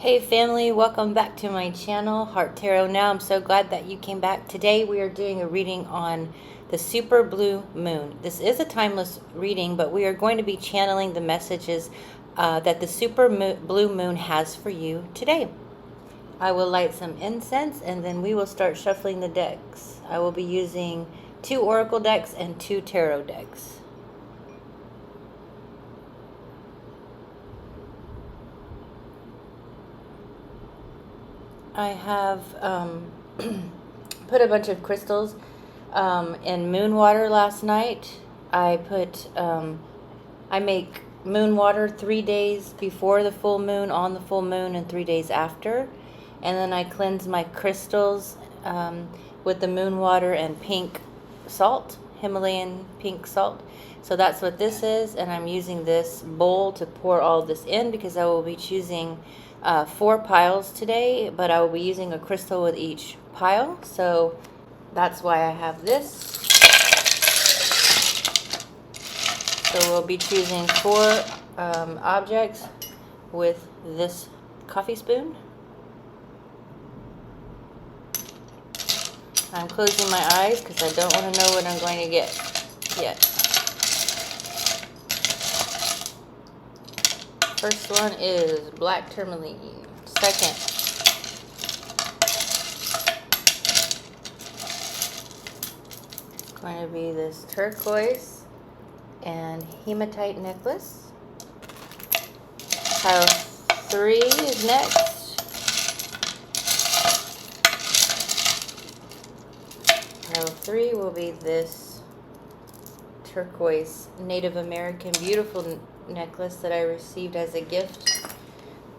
Hey family, welcome back to my channel, Heart Tarot Now. I'm so glad that you came back. Today we are doing a reading on the super blue moon. This is a timeless reading, but we are going to be channeling the messages that the blue moon has for you today. I will light some incense and then we will start shuffling the decks. I will be using 2 oracle decks and 2 tarot decks. I have put a bunch of crystals in moon water last night. I make moon water 3 days before the full moon, on the full moon, and 3 days after. And then I cleanse my crystals with the moon water and pink salt, Himalayan pink salt. So that's what this is, and I'm using this bowl to pour all of this in because I will be choosing 4 piles today, but I will be using a crystal with each pile, so that's why I have this. So we'll be choosing 4 objects with this coffee spoon. I'm closing my eyes because I don't want to know what I'm going to get yet. First one is black tourmaline. Second, going to be this turquoise and hematite necklace. Pile 3 is next. Pile 3 will be this turquoise Native American beautiful necklace that I received as a gift.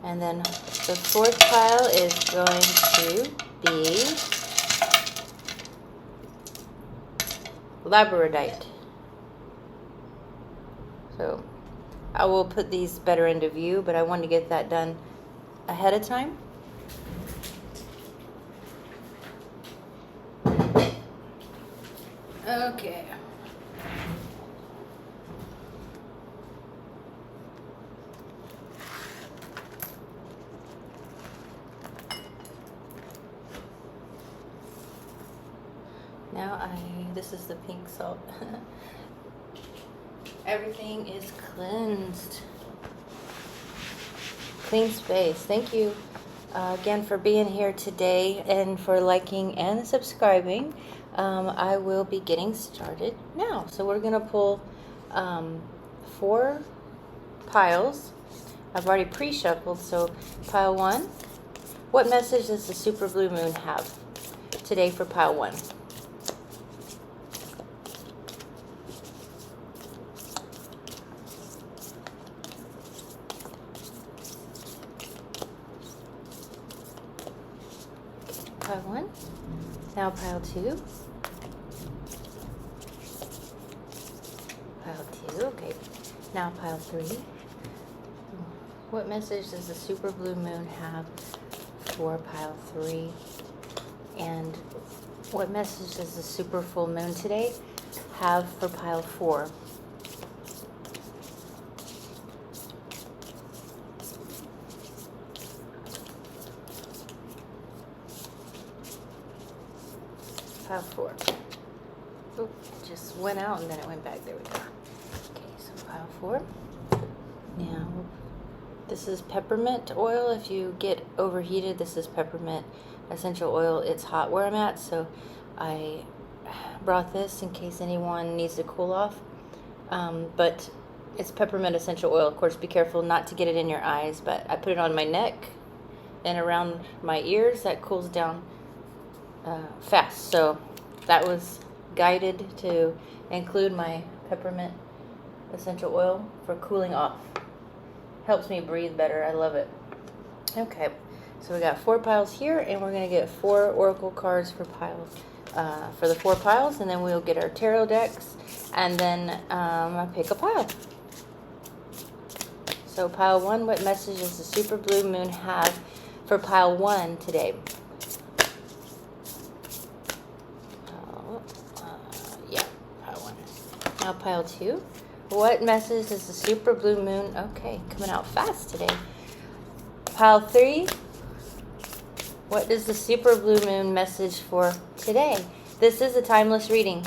And then the 4th pile is going to be labradorite. So I will put these better into view, but I wanted to get that done ahead of time. Okay. Now this is the pink salt. Everything is cleansed. Clean space. Thank you again for being here today and for liking and subscribing. I will be getting started now. So we're going to pull 4 piles. I've already pre-shuffled, so pile 1. What message does the super blue moon have today for pile 1? Pile 1. Now pile 2. Pile 2. Okay. Now pile 3. What message does the super blue moon have for pile 3? And what message does the super full moon today have for pile 4? Pile 4. Oh, it just went out and then it went back. There we go. Okay, so pile 4. Now, this is peppermint oil. If you get overheated, this is peppermint essential oil. It's hot where I'm at, so I brought this in case anyone needs to cool off. But it's peppermint essential oil. Of course, be careful not to get it in your eyes, but I put it on my neck and around my ears. That cools down fast, so that was guided to include my peppermint essential oil for cooling off. Helps me breathe better. I love it. Okay, so we got 4 piles here, and we're going to get 4 oracle cards for for the 4 piles, and then we'll get our tarot decks, and then I'll pick a pile. So pile 1, what message does the super blue moon have for pile 1 today? Now pile 2. What message does the super blue moon, okay, coming out fast today. Pile 3, what is the super blue moon message for today? This is a timeless reading,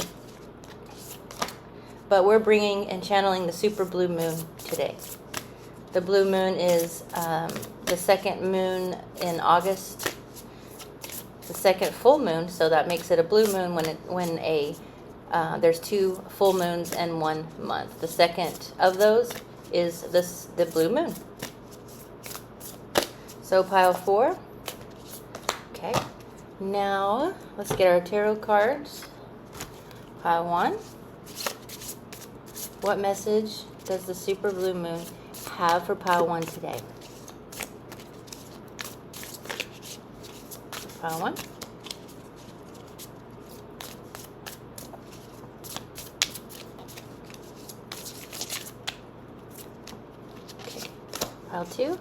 but we're bringing and channeling the super blue moon today. The blue moon is the second moon in August, the second full moon, so that makes it a blue moon when there's 2 full moons in 1 month. The second of those is the blue moon. So pile 4. Okay. Now let's get our tarot cards. Pile 1. What message does the super blue moon have for pile 1 today? Pile 1. Okay. Pile 2.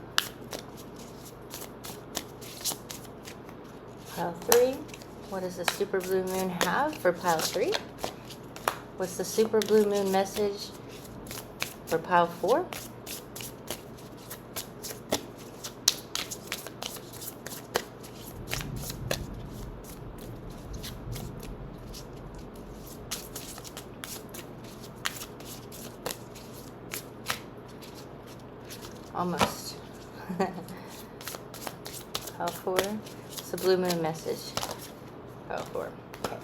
Pile 3. What does the super blue moon have for pile 3? What's the super blue moon message for pile 4? Almost. Pile 4. It's the blue moon message. Pile 4. Okay.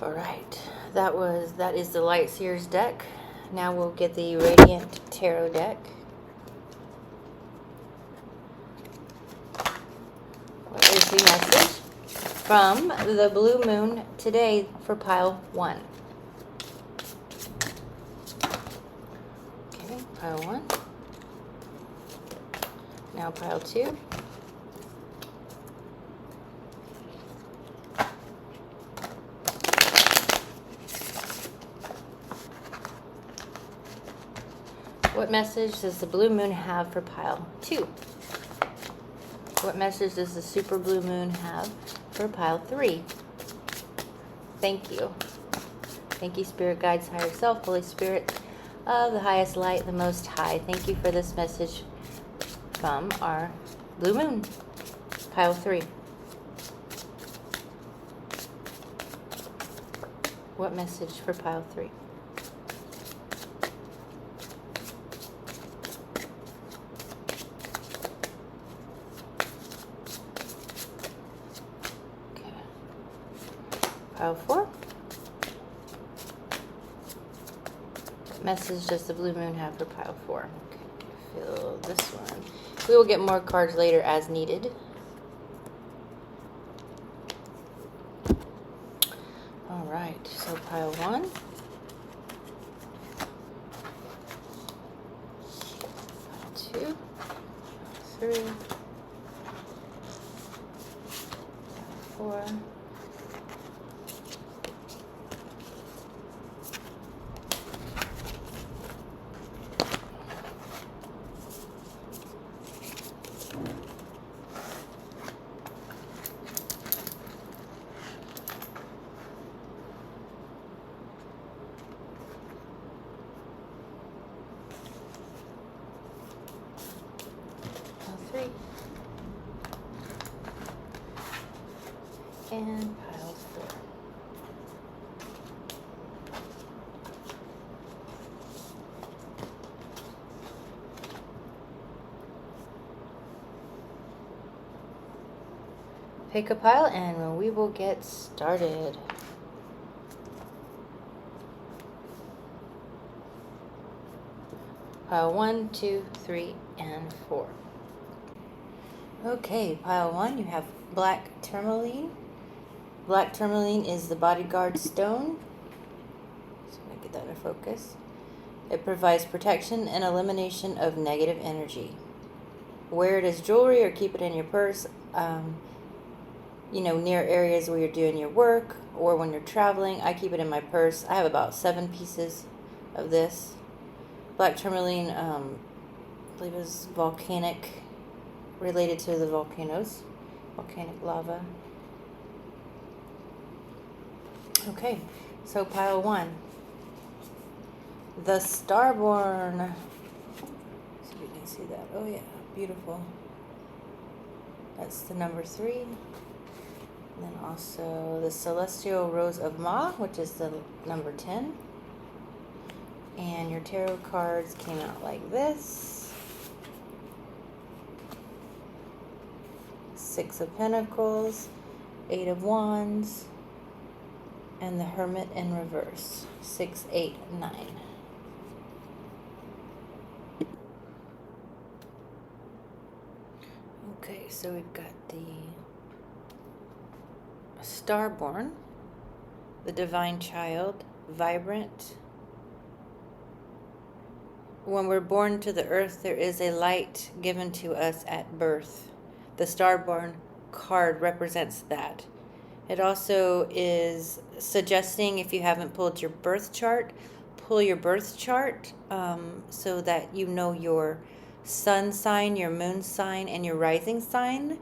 All right. That is the Light Seers deck. Now we'll get the Radiant Tarot deck. What is the message from the blue moon today for pile 1? Okay, pile 1. Now pile 2. What message does the blue moon have for pile 2? What message does the super blue moon have for pile 3? Thank you. Thank you, Spirit Guides, Higher Self, Holy Spirit of the highest light, the Most High. Thank you for this message from our blue moon, pile 3. What message for pile 3? Okay. Pile 4. What message does the blue moon have for pile 4? Okay. Fill this one. We will get more cards later as needed. All right, so pile 1. Pile 2. 3. 4. And pile 4. Pick a pile and we will get started. Pile 1, 2, 3, and 4. Okay, pile 1, you have black tourmaline. Black tourmaline is the bodyguard stone. So I'm going to get that in focus. It provides protection and elimination of negative energy. Wear it as jewelry or keep it in your purse, near areas where you're doing your work or when you're traveling. I keep it in my purse. I have about 7 pieces of this. Black tourmaline, I believe is volcanic, related to the volcanoes, volcanic lava. Okay, so pile 1. The Starborn. see that. Oh yeah, beautiful. That's the number 3. And then also the Celestial Rose of Ma, which is the number 10. And your tarot cards came out like this. 6 of Pentacles, 8 of Wands, and the Hermit in reverse. 6, 8, 9. Okay, so we've got the Starborn, the Divine Child, vibrant. When we're born to the earth, there is a light given to us at birth. The Starborn card represents that. It also is suggesting, if you haven't pulled your birth chart, pull your birth chart so that you know your sun sign, your moon sign, and your rising sign.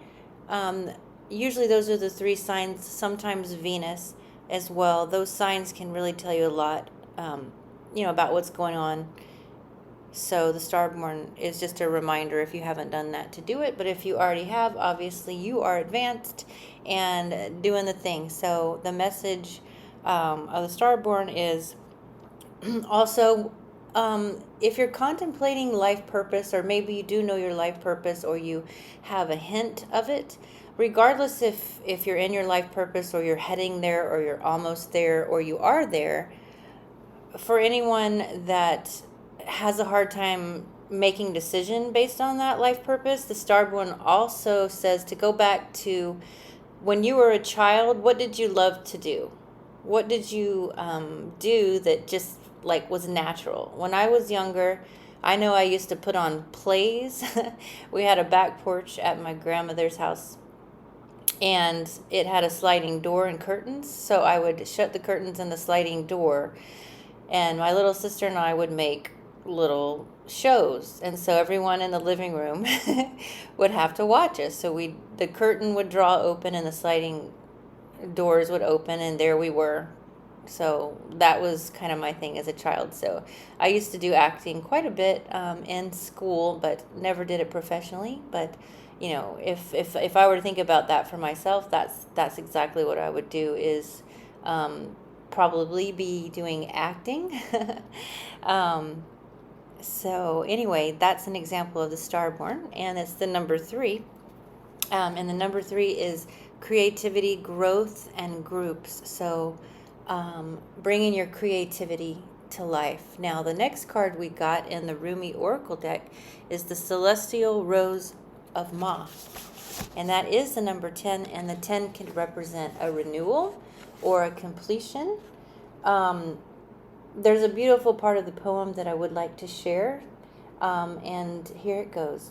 Usually those are the 3 signs, sometimes Venus as well. Those signs can really tell you a lot, about what's going on. So the Starborn is just a reminder, if you haven't done that, to do it. But if you already have, obviously you are advanced and doing the thing. So the message of the Starborn is also, if you're contemplating life purpose, or maybe you do know your life purpose, or you have a hint of it, regardless if you're in your life purpose, or you're heading there, or you're almost there, or you are there, for anyone that has a hard time making decision based on that life purpose, the Starborn also says to go back to when you were a child. What did you love to do? What did you do that just was natural? When I was younger, I know I used to put on plays. We had a back porch at my grandmother's house, and it had a sliding door and curtains, so I would shut the curtains and the sliding door, and my little sister and I would make little shows, and so everyone in the living room would have to watch us. So the curtain would draw open and the sliding doors would open, and there we were. So that was kind of my thing as a child. So I used to do acting quite a bit in school, but never did it professionally. But if I were to think about that for myself, that's exactly what I would do, is probably be doing acting. So anyway, that's an example of the Starborn, and it's the number 3. And the number 3 is creativity, growth, and groups. So bringing your creativity to life. Now, the next card we got in the Rumi Oracle deck is the Celestial Rose of Ma. And that is the number 10, and the 10 can represent a renewal or a completion. There's a beautiful part of the poem that I would like to share, and here it goes.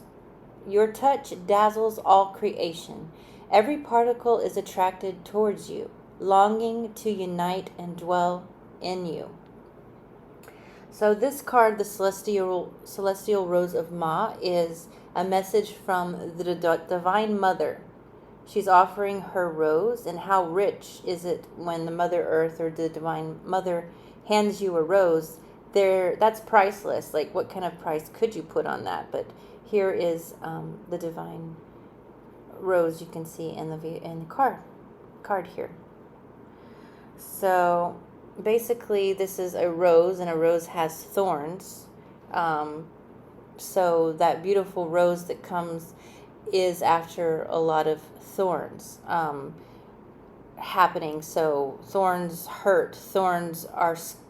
Your touch dazzles all creation. Every particle is attracted towards you, longing to unite and dwell in you. So this card, the Celestial Rose of Ma, is a message from the Divine Mother. She's offering her rose, and how rich is it when the Mother Earth or the Divine Mother hands you a rose. That's priceless. What kind of price could you put on that? But here is the Divine Rose you can see in the card here. So basically, this is a rose, and a rose has thorns. So that beautiful rose that comes is after a lot of thorns happening. So thorns hurt. Thorns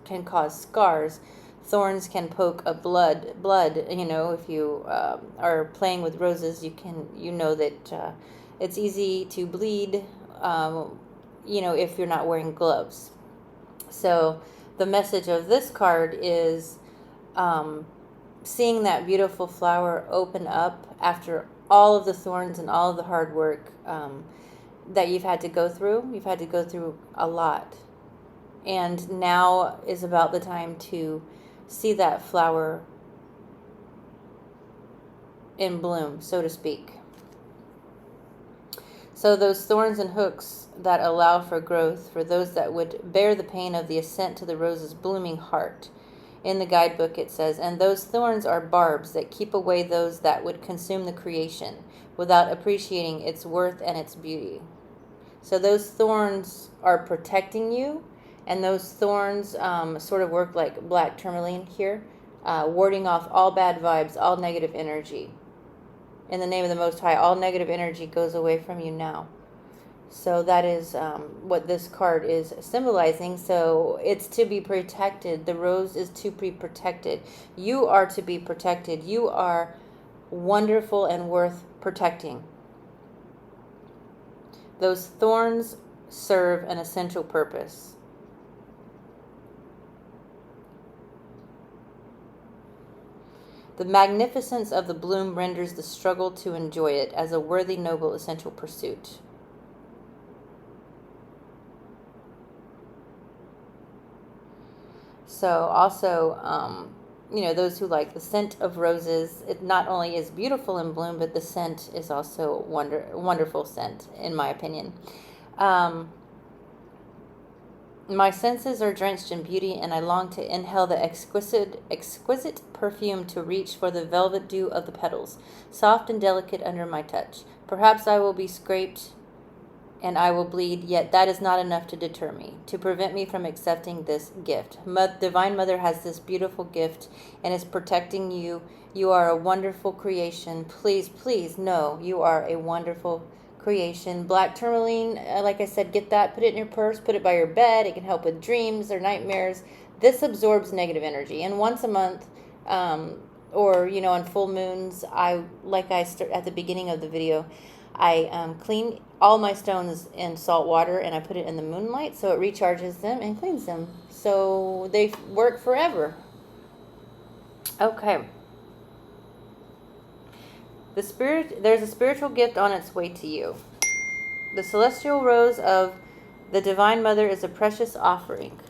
can cause scars. Thorns can poke a blood. If you are playing with roses, you know that it's easy to bleed. If you're not wearing gloves. So the message of this card is seeing that beautiful flower open up after all of the thorns and all of the hard work that you've had to go through. You've had to go through a lot. And now is about the time to see that flower in bloom, so to speak. So those thorns and hooks that allow for growth, for those that would bear the pain of the ascent to the rose's blooming heart. In the guidebook it says, and those thorns are barbs that keep away those that would consume the creation without appreciating its worth and its beauty. So those thorns are protecting you, and those thorns sort of work like black tourmaline here, warding off all bad vibes, all negative energy. In the name of the Most High, all negative energy goes away from you now. So that is what this card is symbolizing. So it's to be protected. The rose is to be protected. You are to be protected. You are wonderful and worth protecting. Those thorns serve an essential purpose. The magnificence of the bloom renders the struggle to enjoy it as a worthy, noble, essential pursuit. So also, those who like the scent of roses, it not only is beautiful in bloom, but the scent is also wonderful scent, in my opinion. My senses are drenched in beauty, and I long to inhale the exquisite perfume, to reach for the velvet dew of the petals, soft and delicate under my touch. Perhaps I will be scraped and I will bleed, yet that is not enough to deter me, to prevent me from accepting this gift. Divine Mother has this beautiful gift and is protecting you. You are a wonderful creation. Please, please know you are a wonderful creation. Black tourmaline, like I said, get that, put it in your purse, put it by your bed. It can help with dreams or nightmares. This absorbs negative energy, and once a month, or on full moons, at the beginning of the video, I clean all my stones in salt water, and I put it in the moonlight so it recharges them and cleans them, so they work forever. Okay. There's a spiritual gift on its way to you. The celestial rose of the Divine Mother is a precious offering.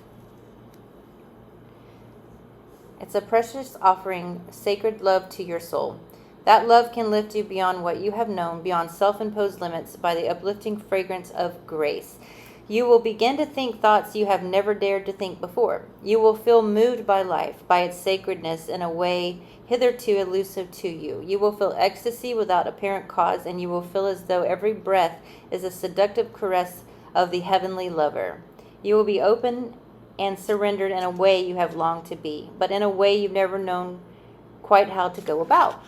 It's a precious offering, sacred love to your soul. That love can lift you beyond what you have known, beyond self-imposed limits, by the uplifting fragrance of grace. You will begin to think thoughts you have never dared to think before. You will feel moved by life, by its sacredness in a way hitherto elusive to you. You will feel ecstasy without apparent cause, and you will feel as though every breath is a seductive caress of the heavenly lover. You will be open and surrendered in a way you have longed to be, but in a way you've never known quite how to go about.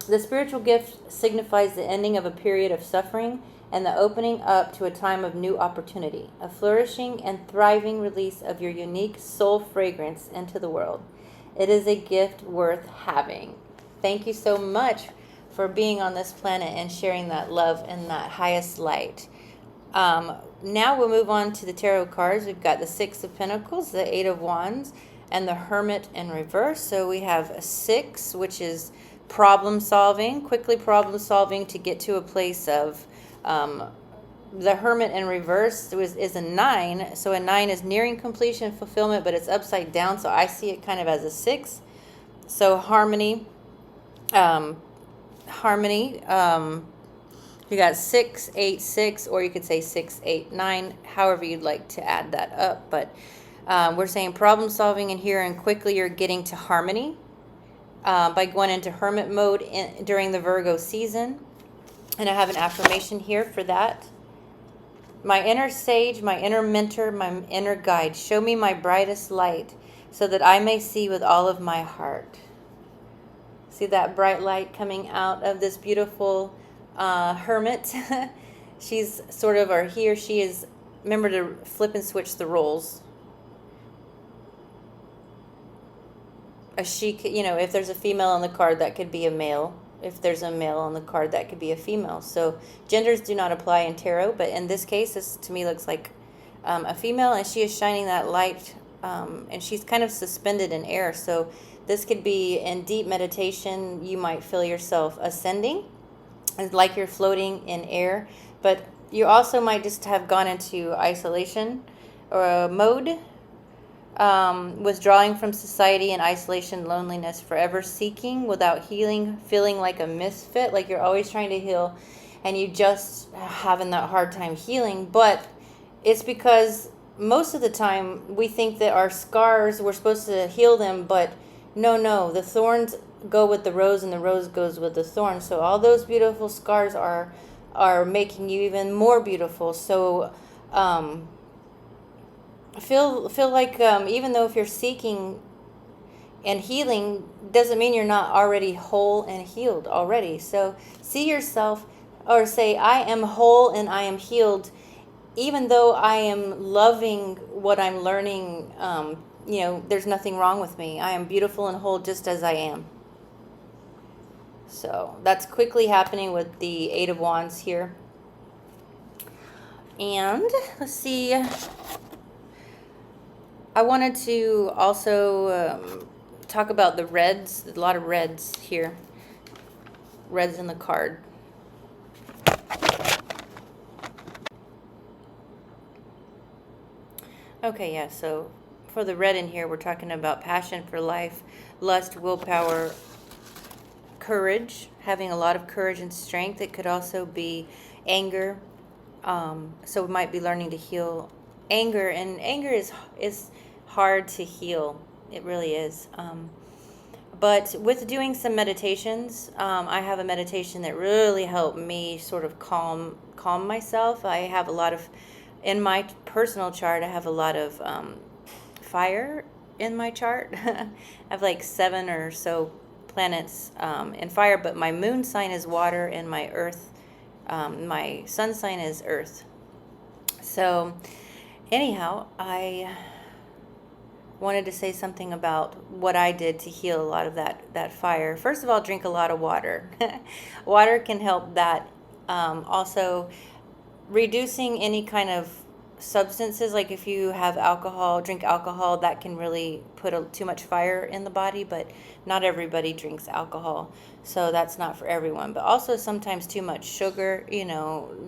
The spiritual gift signifies the ending of a period of suffering and the opening up to a time of new opportunity, a flourishing and thriving release of your unique soul fragrance into the world. It is a gift worth having. Thank you so much for being on this planet and sharing that love and that highest light. Now we'll move on to the tarot cards. We've got the Six of Pentacles, the Eight of Wands, and the Hermit in reverse. So we have a 6, which is problem solving, quickly problem solving to get to a place of the Hermit in reverse is a 9. So a 9 is nearing completion, fulfillment, but it's upside down. So I see it kind of as a 6. So harmony. You got 6, 8, 6, or you could say 6, 8, 9, however you'd like to add that up. But we're saying problem solving in here, and quickly you're getting to harmony by going into hermit mode during the Virgo season. And I have an affirmation here for that. My inner sage, my inner mentor, my inner guide, show me my brightest light so that I may see with all of my heart. See that bright light coming out of this beautiful hermit. She's sort of, or he or she is, remember to flip and switch the roles. She, if there's a female on the card, that could be a male. If there's a male on the card, that could be a female. So genders do not apply in tarot, but in this case, this to me looks like a female, and she is shining that light, and she's kind of suspended in air. So this could be in deep meditation. You might feel yourself ascending, it's like you're floating in air, but you also might just have gone into isolation or mode, withdrawing from society and isolation, loneliness, forever seeking without healing, feeling like a misfit, like you're always trying to heal and you just having that hard time healing. But it's because most of the time we think that our scars, we're supposed to heal them, but no, the thorns go with the rose and the rose goes with the thorn. So all those beautiful scars are making you even more beautiful. So feel like, even though if you're seeking and healing, doesn't mean you're not already whole and healed already. So see yourself, or say, I am whole and I am healed, even though I am loving what I'm learning. There's nothing wrong with me. I am beautiful and whole just as I am. So that's quickly happening with the Eight of Wands here. And let's see, I wanted to also talk about the reds. A lot of reds here. Reds in the card. Okay, yeah, so for the red in here, we're talking about passion for life, lust, willpower, courage, having a lot of courage and strength. It could also be anger. So we might be learning to heal anger, and anger is hard to heal. It really is. But with doing some meditations, I have a meditation that really helped me sort of calm myself. I have a lot of, in my personal chart, I have a lot of fire in my chart. I have like 7 or so planets in fire, but my moon sign is water, and my earth, my sun sign is earth. So anyhow, I wanted to say something about what I did to heal a lot of that fire. First of all, drink a lot of water. Water can help that. Also, reducing any kind of substances, like if you have alcohol, drink alcohol, that can really put too much fire in the body, but not everybody drinks alcohol, so that's not for everyone. But also sometimes too much sugar,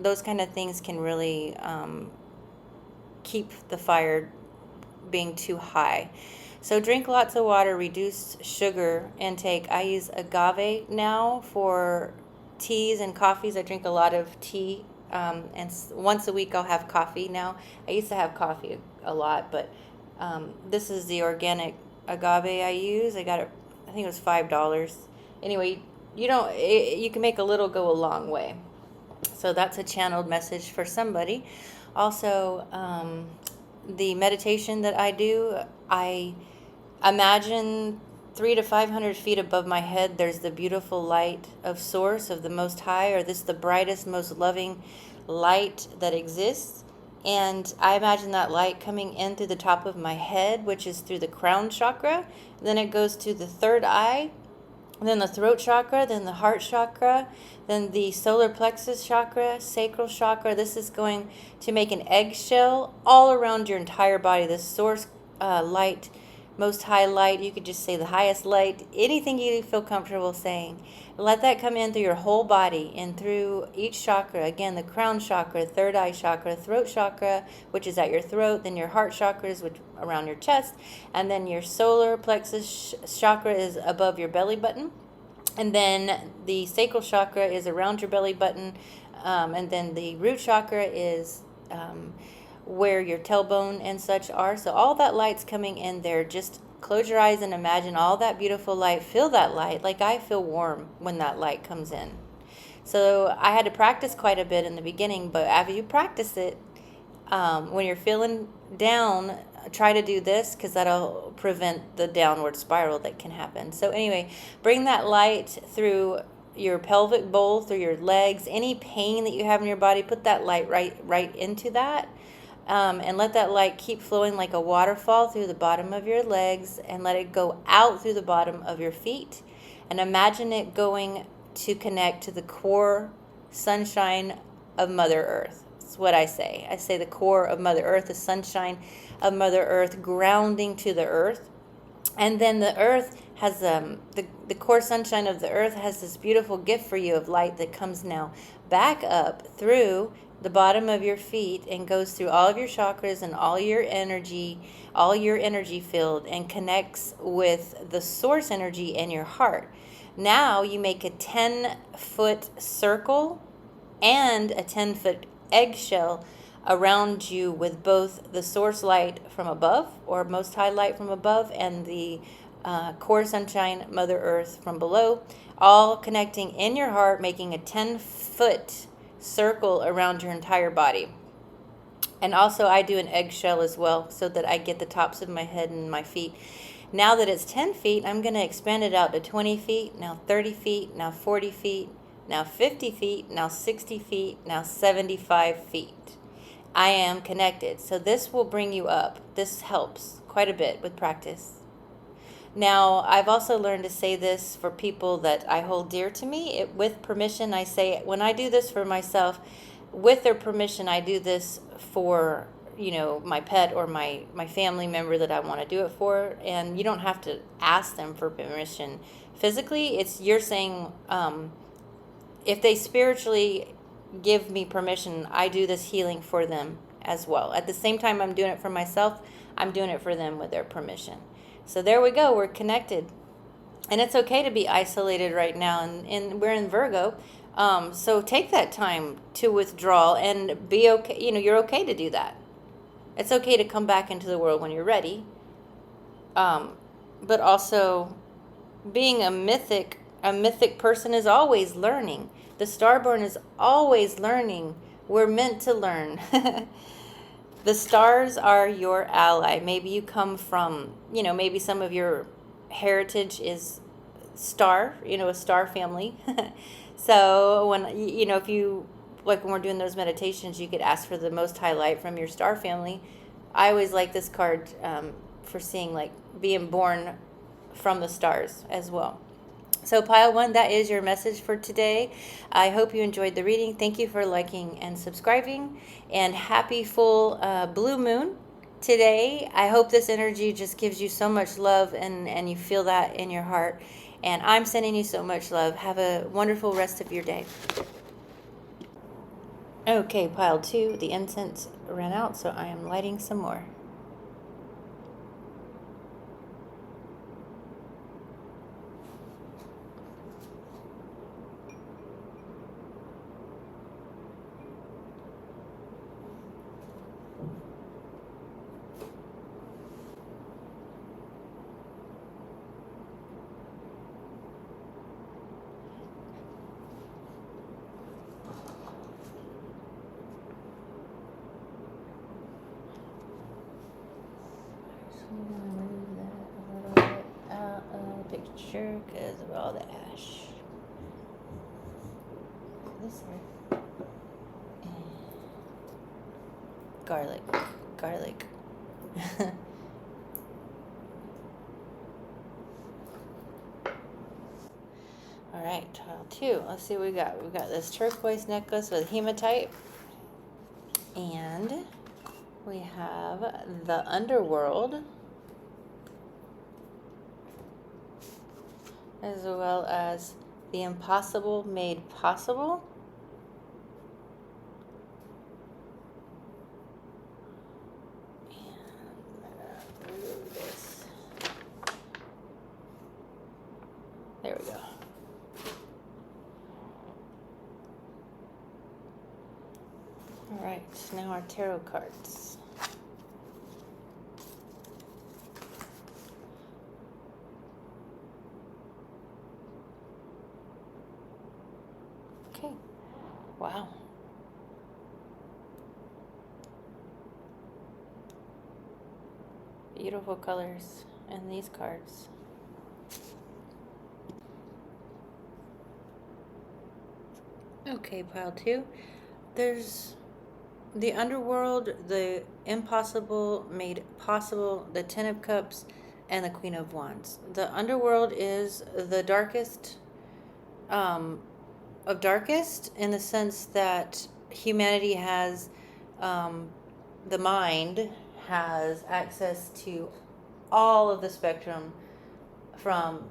those kind of things can really keep the fire being too high. So drink lots of water, reduce sugar intake. I use agave now for teas and coffees. I drink a lot of tea, and once a week I'll have coffee now. I used to have coffee a lot, but this is the organic agave I use. I got it, I think it was $5. Anyway, you can make a little go a long way. So that's a channeled message for somebody. Also, the meditation that I do, I imagine 300 to 500 feet above my head, there's the beautiful light of Source, of the Most High, or this the brightest, most loving light that exists. And I imagine that light coming in through the top of my head, which is through the crown chakra. Then it goes to the third eye, then the throat chakra, then the heart chakra, then the solar plexus chakra, sacral chakra. This is going to make an eggshell all around your entire body. This Source light, Most High light, you could just say the highest light, anything you feel comfortable saying. Let that come in through your whole body and through each chakra. Again, the crown chakra, third eye chakra, throat chakra, which is at your throat, then your heart chakras, which around your chest, and then your solar plexus chakra is above your belly button. And then the sacral chakra is around your belly button, and then the root chakra is where your tailbone and such are. So all that light's coming in there. Just close your eyes and imagine all that beautiful light. Feel that light. Like I feel warm when that light comes in. So I had to practice quite a bit in the beginning, but after you practice it, when you're feeling down, try to do this, because that'll prevent the downward spiral that can happen. So anyway, bring that light through your pelvic bowl, through your legs, any pain that you have in your body, put that light right into that. And let that light keep flowing like a waterfall through the bottom of your legs, and let it go out through the bottom of your feet. And imagine it going to connect to the core sunshine of Mother Earth. That's what I say. I say the core of Mother Earth, the sunshine of Mother Earth, grounding to the earth. And then the earth has the core sunshine of the earth has this beautiful gift for you of light that comes now back up through the bottom of your feet and goes through all of your chakras and all your energy field, and connects with the source energy in your heart. Now you make a 10-foot circle and a 10-foot eggshell around you with both the source light from above, or most high light from above, and the core sunshine, Mother Earth from below, all connecting in your heart, making a 10-foot circle around your entire body. And also I do an eggshell as well, so that I get the tops of my head and my feet. Now that it's 10 feet, I'm going to expand it out to 20 feet, now 30 feet, now 40 feet, now 50 feet, now 60 feet, now 75 feet. I am connected. So this will bring you up. This helps quite a bit with practice. Now, I've also learned to say this for people that I hold dear to me. With permission, I say, when I do this for myself, with their permission, I do this for, my pet or my family member that I want to do it for. And you don't have to ask them for permission. Physically, you're saying, if they spiritually give me permission, I do this healing for them as well. At the same time I'm doing it for myself, I'm doing it for them with their permission. So there we go, we're connected. And it's okay to be isolated right now, and we're in Virgo. So take that time to withdraw and be okay. You're okay to do that. It's okay to come back into the world when you're ready. But also, being a mythic person is always learning. The Starborn is always learning. We're meant to learn. The stars are your ally. Maybe you come from, maybe some of your heritage is star, a star family. So when, if you, like when we're doing those meditations, you could ask for the most high light from your star family. I always like this card for seeing like being born from the stars as well. So pile 1, that is your message for today. I hope you enjoyed the reading. Thank you for liking and subscribing. And happy full blue moon today. I hope this energy just gives you so much love and you feel that in your heart. And I'm sending you so much love. Have a wonderful rest of your day. Okay, pile 2, the incense ran out, so I am lighting some more. I'm going to move that a little bit out of the picture because of all the ash. This here. And garlic. All right, tile 2. Let's see what we got. We got this turquoise necklace with hematite. And we have the Underworld, as well as the impossible made possible. And remove this. There we go. All right, now our tarot cards. Okay. Wow. Beautiful colors in these cards. Okay, pile 2. There's the Underworld, the impossible made possible, the Ten of Cups, and the Queen of Wands. The Underworld is the darkest of darkest, in the sense that humanity has, the mind has access to all of the spectrum, from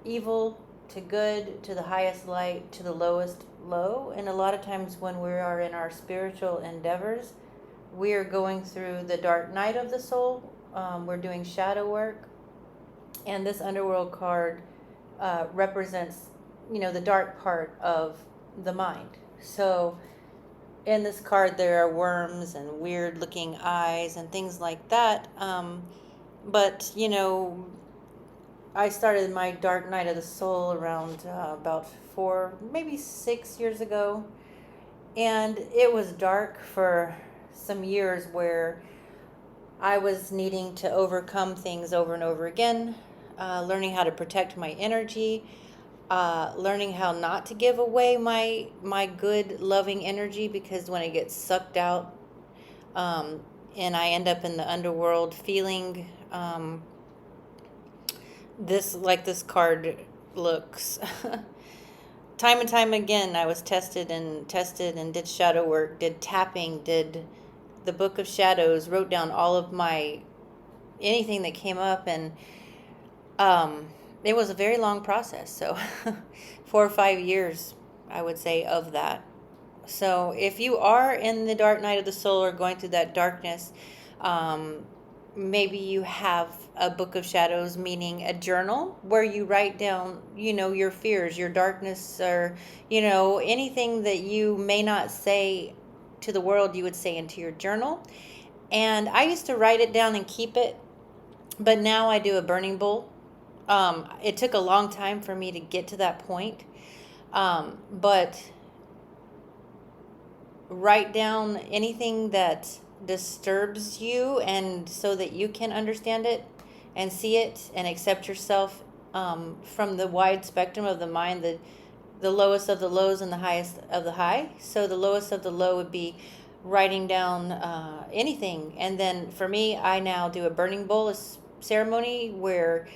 evil to good to the highest light to the lowest low. And a lot of times when we are in our spiritual endeavors, we are going through the dark night of the soul. We're doing shadow work, and this Underworld card represents, the dark part of the mind. So in this card there are worms and weird looking eyes and things like that. But, you know, I started my dark night of the soul around about 4, maybe 6 years ago. And it was dark for some years where I was needing to overcome things over and over again, learning how to protect my energy, learning how not to give away my good, loving energy, because when it gets sucked out, and I end up in the underworld feeling this, like this card looks. Time and time again, I was tested and did shadow work, did tapping, did the Book of Shadows, wrote down all of my, anything that came up, and it was a very long process. So 4 or 5 years, I would say, of that. So if you are in the dark night of the soul or going through that darkness, maybe you have a Book of Shadows, meaning a journal where you write down, you know, your fears, your darkness, or, you know, anything that you may not say to the world, you would say into your journal. And I used to write it down and keep it, but now I do a burning bowl. It took a long time for me to get to that point, but write down anything that disturbs you, and so that you can understand it and see it and accept yourself, from the wide spectrum of the mind, the lowest of the lows and the highest of the high. So the lowest of the low would be writing down anything. And then for me, I now do a burning bowl ceremony where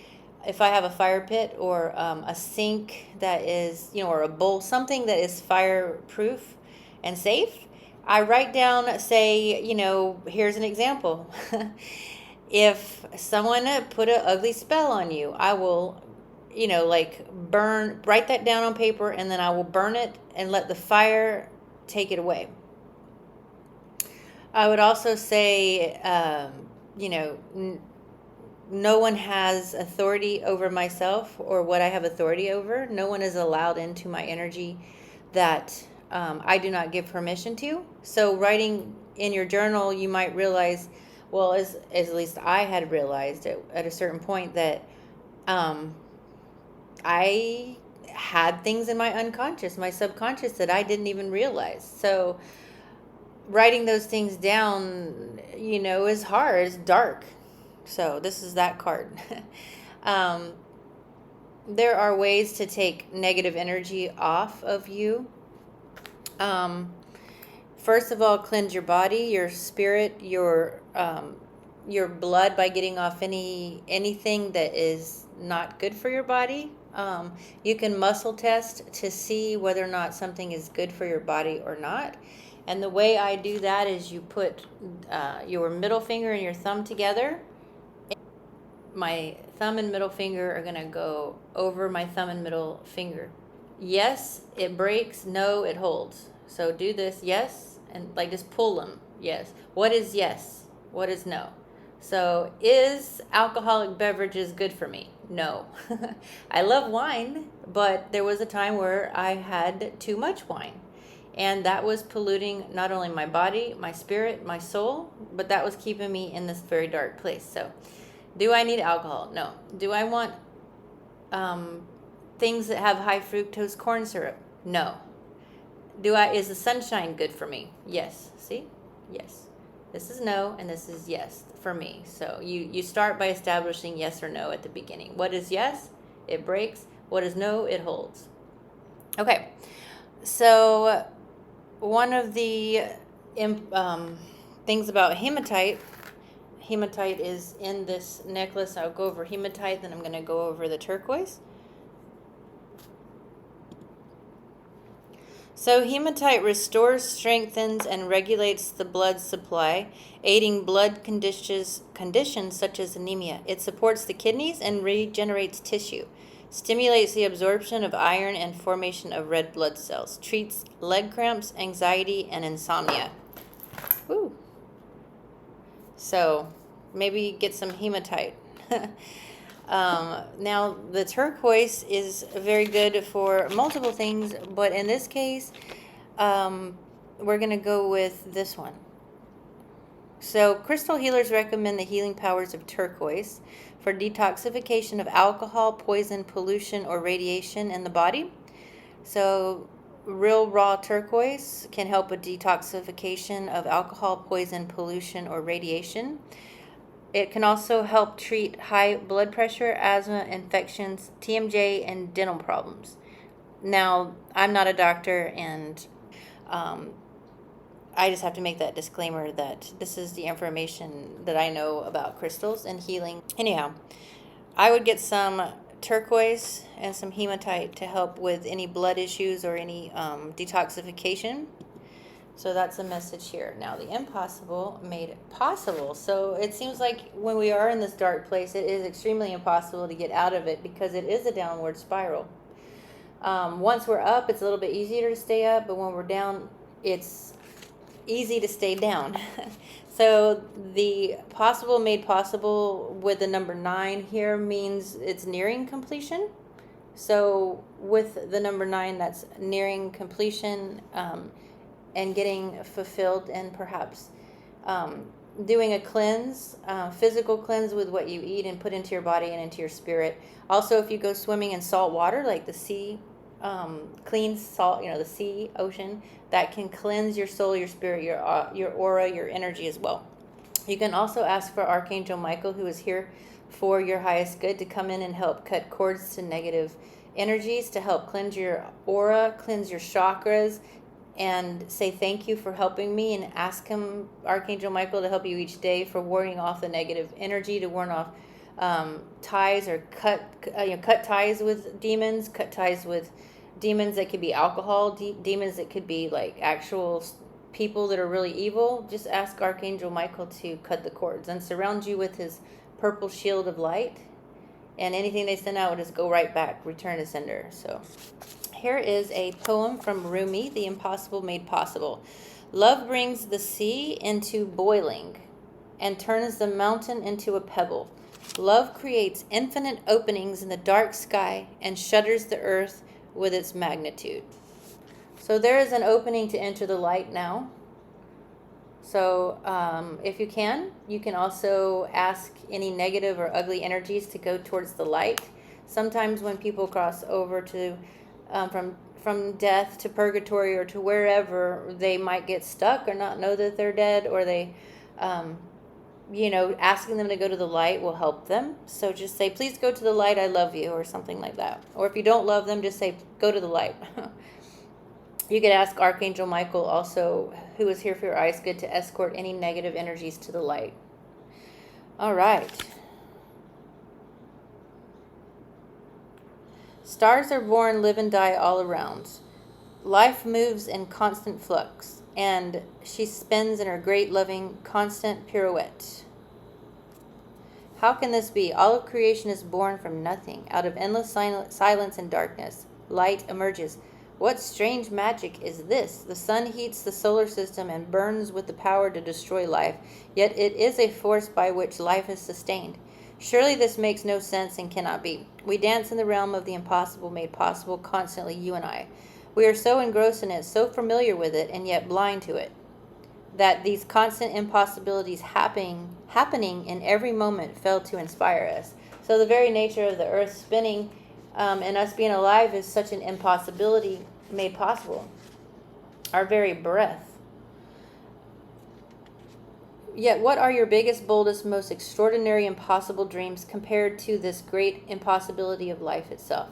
if I have a fire pit or a sink that is, you know, or a bowl, something that is fireproof and safe, I write down, say, you know, here's an example. If someone put an ugly spell on you, I will, you know, like write that down on paper, and then I will burn it and let the fire take it away. I would also say, you know, no one has authority over myself or what I have authority over. No one is allowed into my energy that I do not give permission to. So writing in your journal, you might realize, well, as at least I had realized at a certain point, that I had things in my unconscious, my subconscious, that I didn't even realize. So writing those things down, you know, is hard, it's dark. So this is that card. There are ways to take negative energy off of you. First of all, cleanse your body, your spirit, your blood, by getting off anything that is not good for your body. You can muscle test to see whether or not something is good for your body or not. And the way I do that is you put your middle finger and your thumb together. My thumb and middle finger are going to go over my thumb and middle finger. Yes, it breaks. No, it holds. So do this. Yes. And like just pull them. Yes. What is yes? What is no? So is alcoholic beverages good for me? No. I love wine, but there was a time where I had too much wine. And that was polluting not only my body, my spirit, my soul, but that was keeping me in this very dark place. So do I need alcohol? No. Do I want things that have high fructose corn syrup? No. Is the sunshine good for me? Yes. See? Yes. This is no, and this is yes for me. So you start by establishing yes or no at the beginning. What is yes? It breaks. What is no? It holds. Okay. So one of the things about hematite is in this necklace. I'll go over hematite, then I'm going to go over the turquoise. So hematite restores, strengthens, and regulates the blood supply, aiding blood conditions such as anemia. It supports the kidneys and regenerates tissue, stimulates the absorption of iron and formation of red blood cells, treats leg cramps, anxiety, and insomnia. Woo. So maybe get some hematite. Now, the turquoise is very good for multiple things, but in this case, we're going to go with this one. So crystal healers recommend the healing powers of turquoise for detoxification of alcohol, poison, pollution, or radiation in the body. So real raw turquoise can help with detoxification of alcohol, poison, pollution, or radiation. It can also help treat high blood pressure, asthma, infections, TMJ, and dental problems. Now, I'm not a doctor, and I just have to make that disclaimer that this is the information that I know about crystals and healing. Anyhow, I would get some turquoise and some hematite to help with any blood issues or any detoxification. So that's a message here. Now, the impossible made possible. So it seems like when we are in this dark place, it is extremely impossible to get out of it because it is a downward spiral. Once we're up, it's a little bit easier to stay up, but when we're down, it's easy to stay down. So the possible made possible with the number 9 here means it's nearing completion. So with the number 9, that's nearing completion and getting fulfilled, and perhaps doing a cleanse, physical cleanse with what you eat and put into your body and into your spirit. Also, if you go swimming in salt water, like the sea, clean salt, the sea, ocean, that can cleanse your soul, your spirit, your aura, your energy as well. You can also ask for Archangel Michael, who is here for your highest good, to come in and help cut cords to negative energies, to help cleanse your aura, cleanse your chakras, and say thank you for helping me, and ask him, Archangel Michael, to help you each day for warding off the negative energy, to ward off ties or cut ties with demons, cut ties with demons that could be alcohol, demons that could be like actual people that are really evil. Just ask Archangel Michael to cut the cords and surround you with his purple shield of light, and anything they send out will just go right back, return to sender. So here is a poem from Rumi, The Impossible Made Possible. Love brings the sea into boiling and turns the mountain into a pebble. Love creates infinite openings in the dark sky and shudders the earth with its magnitude. So there is an opening to enter the light now. So if you can also ask any negative or ugly energies to go towards the light. Sometimes when people cross over to from death to purgatory or to wherever, they might get stuck or not know that they're dead, or they asking them to go to the light will help them. So just say, please go to the light, I love you, or something like that. Or if you don't love them, just say, go to the light. You could ask Archangel Michael also, who is here for your highest good, to escort any negative energies to the light. All right. Stars are born, live and die all around. Life moves in constant flux, and she spins in her great, loving, constant pirouette. How can this be? All of creation is born from nothing. Out of endless silence and darkness, light emerges. What strange magic is this? The sun heats the solar system and burns with the power to destroy life, yet it is a force by which life is sustained. Surely this makes no sense and cannot be. We dance in the realm of the impossible made possible constantly, you and I. We are so engrossed in it, so familiar with it, and yet blind to it, that these constant impossibilities happening in every moment fail to inspire us. So the very nature of the earth spinning and us being alive is such an impossibility made possible. Our very breath. Yet what are your biggest, boldest, most extraordinary, impossible dreams compared to this great impossibility of life itself?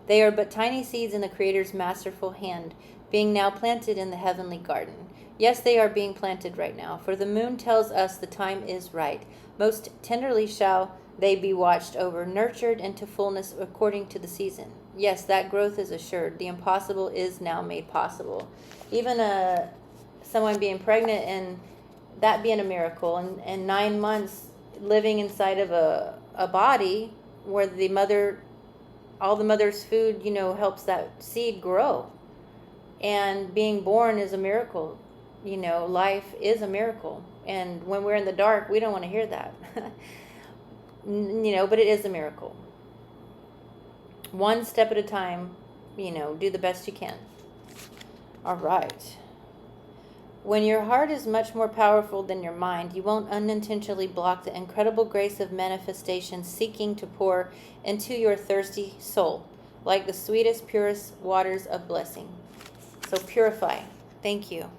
They are but tiny seeds in the Creator's masterful hand, being now planted in the heavenly garden. Yes, they are being planted right now, for the moon tells us the time is right. Most tenderly shall they be watched over, nurtured into fullness according to the season. Yes, that growth is assured. The impossible is now made possible. Even someone being pregnant and that being a miracle, and 9 months living inside of a body where the mother, all the mother's food, helps that seed grow. And being born is a miracle. Life is a miracle. And when we're in the dark, we don't want to hear that. But it is a miracle. One step at a time, do the best you can. All right. When your heart is much more powerful than your mind, you won't unintentionally block the incredible grace of manifestation seeking to pour into your thirsty soul, like the sweetest, purest waters of blessing. So purify. Thank you.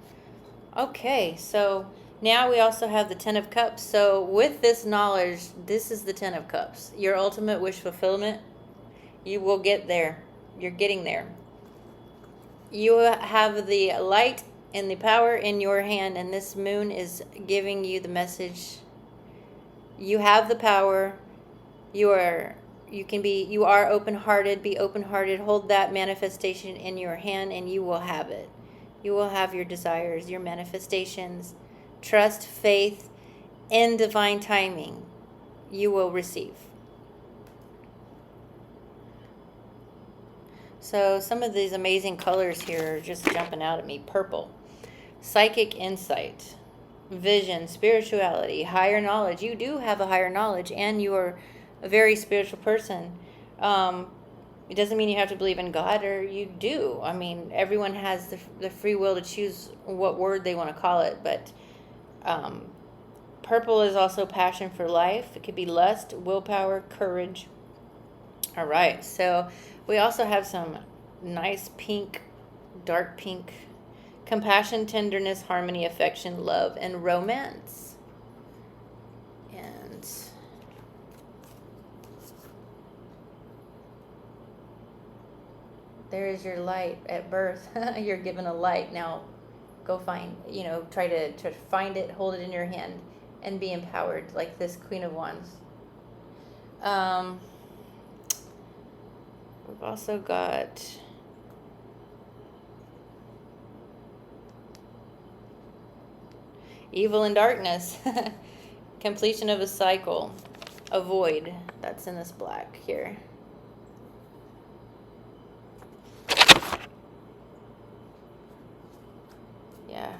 Okay, so now we also have the Ten of Cups. So with this knowledge, this is the Ten of Cups. Your ultimate wish fulfillment. You will get there. You're getting there. You have the light and the power in your hand, and this moon is giving you the message. You have the power. You are open-hearted. Be open-hearted. Hold that manifestation in your hand, and you will have it. You will have your desires, your manifestations. Trust, faith, and divine timing. You will receive. So some of these amazing colors here are just jumping out at me. Purple. Psychic insight, vision, spirituality, higher knowledge. You do have a higher knowledge, and you are a very spiritual person. It doesn't mean you have to believe in God, or you do. I mean, everyone has the free will to choose what word they want to call it, but purple is also passion for life. It could be lust, willpower, courage. All right, so we also have some nice pink, dark pink. Compassion, tenderness, harmony, affection, love, and romance. And there is your light at birth. You're given a light. Now go find, try to find it, hold it in your hand, and be empowered like this Queen of Wands. We've also got evil and darkness. Completion of a cycle. A void. That's in this black here. Yeah.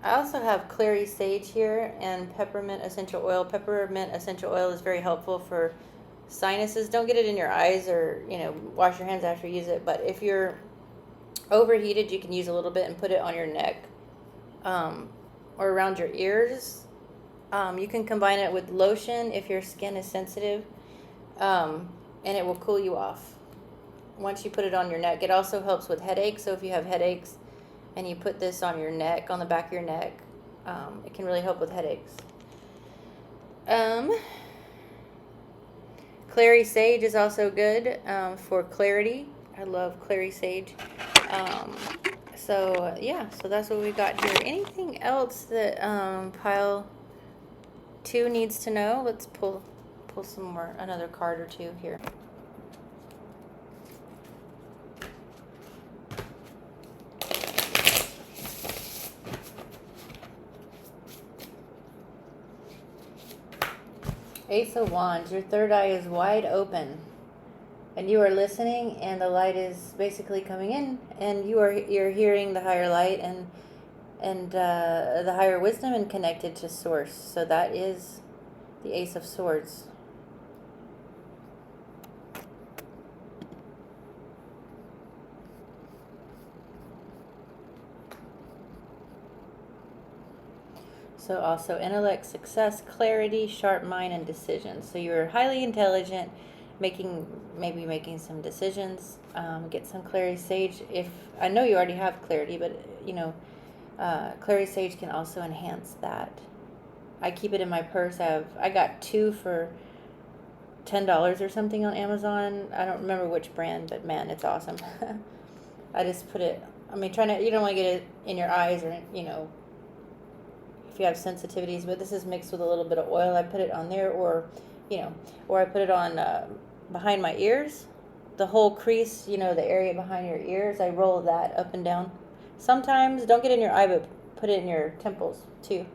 I also have clary sage here and peppermint essential oil. Peppermint essential oil is very helpful for sinuses. Don't get it in your eyes, or wash your hands after you use it. But if you're overheated, you can use a little bit and put it on your neck. Or around your ears. You can combine it with lotion if your skin is sensitive, and it will cool you off once you put it on your neck. It also helps with headaches, so if you have headaches and you put this on your neck, on the back of your neck, it can really help with headaches. Clary sage is also good for clarity. I love clary sage. So that's what we got here. Anything else that pile 2 needs to know? Let's pull some more, another card or two here. Ace of Wands. Your third eye is wide open, and you are listening, and the light is basically coming in, and you're hearing the higher light and the higher wisdom, and connected to source. So that is the Ace of Swords. So also intellect, success, clarity, sharp mind, and decisions. So you're highly intelligent, maybe making some decisions. Get some clary sage. If I know you already have clarity, but clary sage can also enhance that. I keep it in my purse. I got 2 for $10 or something on Amazon. I don't remember which brand, but man, it's awesome. I just put it. I mean, you don't want to get it in your eyes, or if you have sensitivities. But this is mixed with a little bit of oil. I put it on there, or I put it on behind my ears, the whole crease, the area behind your ears. I roll that up and down. Sometimes don't get it in your eye, but put it in your temples too.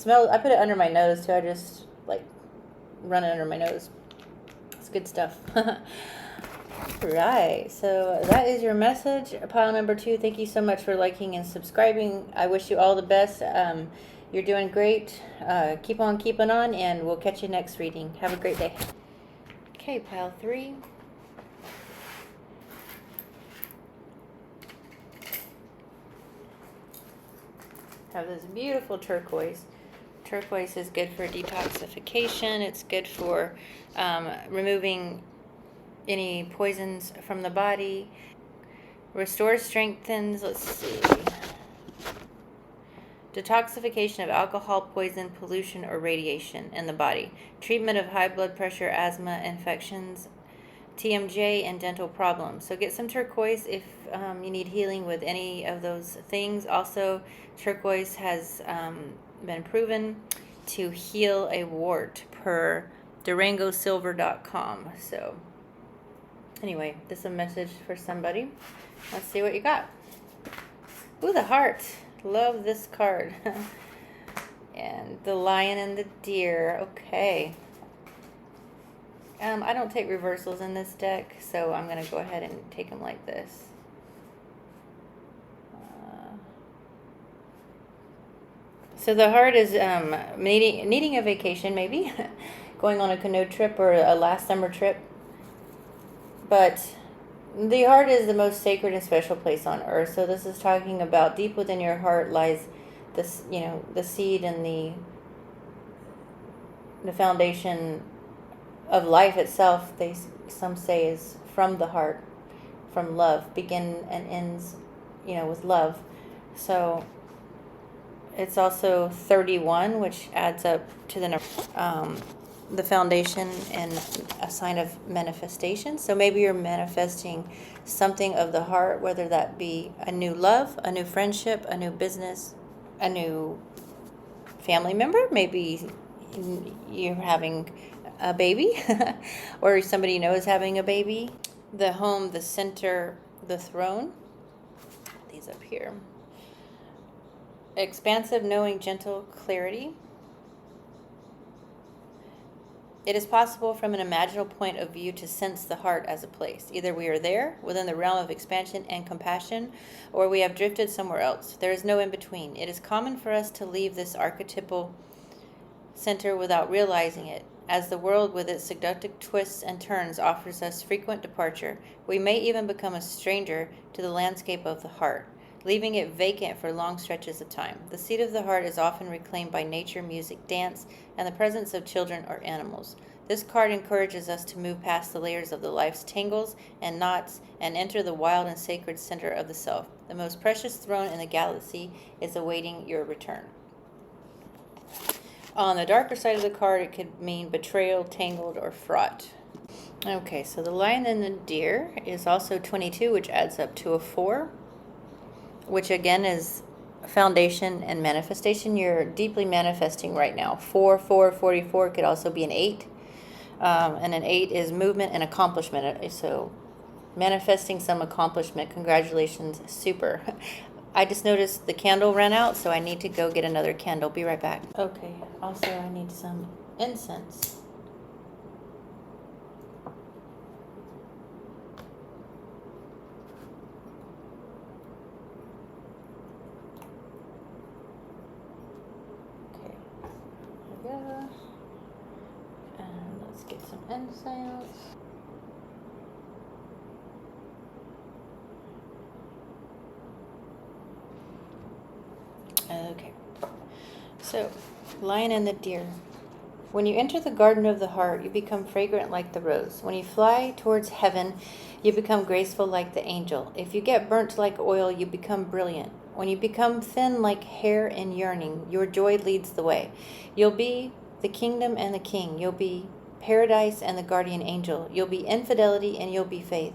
I put it under my nose too. I just run it under my nose. It's good stuff. Right, so that is your message, pile number 2. Thank you so much for liking and subscribing. I wish you all the best. You're doing great. Keep on keeping on, and we'll catch you next reading. Have a great day. Okay, pile 3. have this beautiful turquoise. Turquoise is good for detoxification. It's good for removing any poisons from the body. Restores, strengthens, let's see. Detoxification of alcohol, poison, pollution, or radiation in the body. Treatment of high blood pressure, asthma, infections, TMJ, and dental problems. So get some turquoise if you need healing with any of those things. Also, turquoise has been proven to heal a wart per durangosilver.com. So anyway, this is a message for somebody. Let's see what you got. Ooh, the heart. Love this card. And the lion and the deer. Okay. I don't take reversals in this deck, so I'm going to go ahead and take them like this. So the heart is needing a vacation, maybe. Going on a canoe trip or a last summer trip. But the heart is the most sacred and special place on earth. So this is talking about deep within your heart lies this, the seed and the foundation of life itself. Some say is from the heart, from love, begin and ends, with love. So it's also 31, which adds up to the number. The foundation and a sign of manifestation. So maybe you're manifesting something of the heart, whether that be a new love, a new friendship, a new business, a new family member. Maybe you're having a baby or somebody you know is having a baby. The home, the center, the throne. These up here. Expansive, knowing, gentle, clarity. It is possible from an imaginal point of view to sense the heart as a place. Either we are there, within the realm of expansion and compassion, or we have drifted somewhere else. There is no in-between. It is common for us to leave this archetypal center without realizing it. As the world with its seductive twists and turns offers us frequent departure, we may even become a stranger to the landscape of the heart, leaving it vacant for long stretches of time. The seat of the heart is often reclaimed by nature, music, dance, and the presence of children or animals. This card encourages us to move past the layers of the life's tangles and knots and enter the wild and sacred center of the self. The most precious throne in the galaxy is awaiting your return. On the darker side of the card, it could mean betrayal, tangled, or fraught. Okay, so the lion and the deer is also 22, which adds up to a 4. Which again is foundation and manifestation. You're deeply manifesting right now. 4, 44 could also be an 8. And an 8 is movement and accomplishment. So manifesting some accomplishment. Congratulations. Super. I just noticed the candle ran out, so I need to go get another candle. Be right back. Okay. Also, I need some incense. And let's get some incense. Okay, so lion and the deer. When you enter the garden of the heart, you become fragrant like the rose. When you fly towards heaven, you become graceful like the angel. If you get burnt like oil, you become brilliant. When you become thin like hair in yearning, your joy leads the way. You'll be the kingdom and the king. You'll be paradise and the guardian angel. You'll be infidelity and you'll be faith.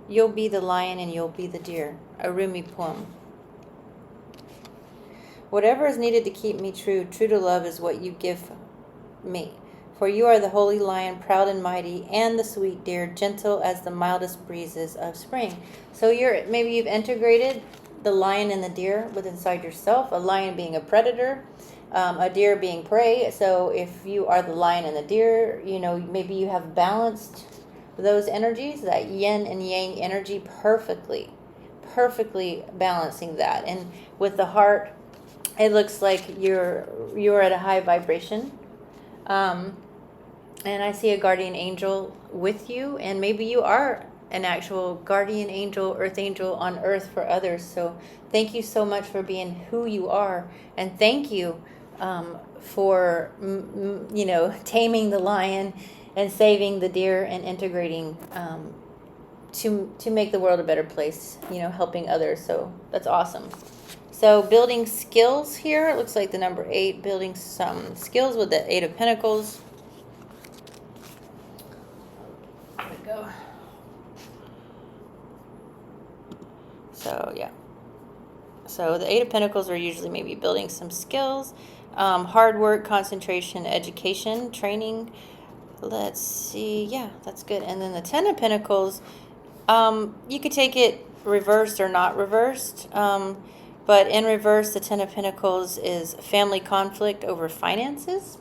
You'll be the lion and you'll be the deer. A Rumi poem. Whatever is needed to keep me true to love is what you give me. For you are the holy lion, proud and mighty, and the sweet deer, gentle as the mildest breezes of spring. So maybe you've integrated the lion and the deer within inside yourself, a lion being a predator, a deer being prey. So if you are the lion and the deer, maybe you have balanced those energies, that yin and yang energy perfectly balancing that. And with the heart, it looks like you're at a high vibration. And I see a guardian angel with you, and maybe you are an actual guardian angel, earth angel on earth for others. So thank you so much for being who you are, and thank you for taming the lion and saving the deer and integrating to make the world a better place, helping others. So that's awesome. So building skills here, it looks like the number 8, building some skills with the 8 of Pentacles. There we go. So yeah. So the 8 of Pentacles are usually maybe building some skills, hard work, concentration, education, training. Let's see. Yeah, that's good. And then the 10 of Pentacles, you could take it reversed or not reversed. But in reverse, the 10 of Pentacles is family conflict over finances.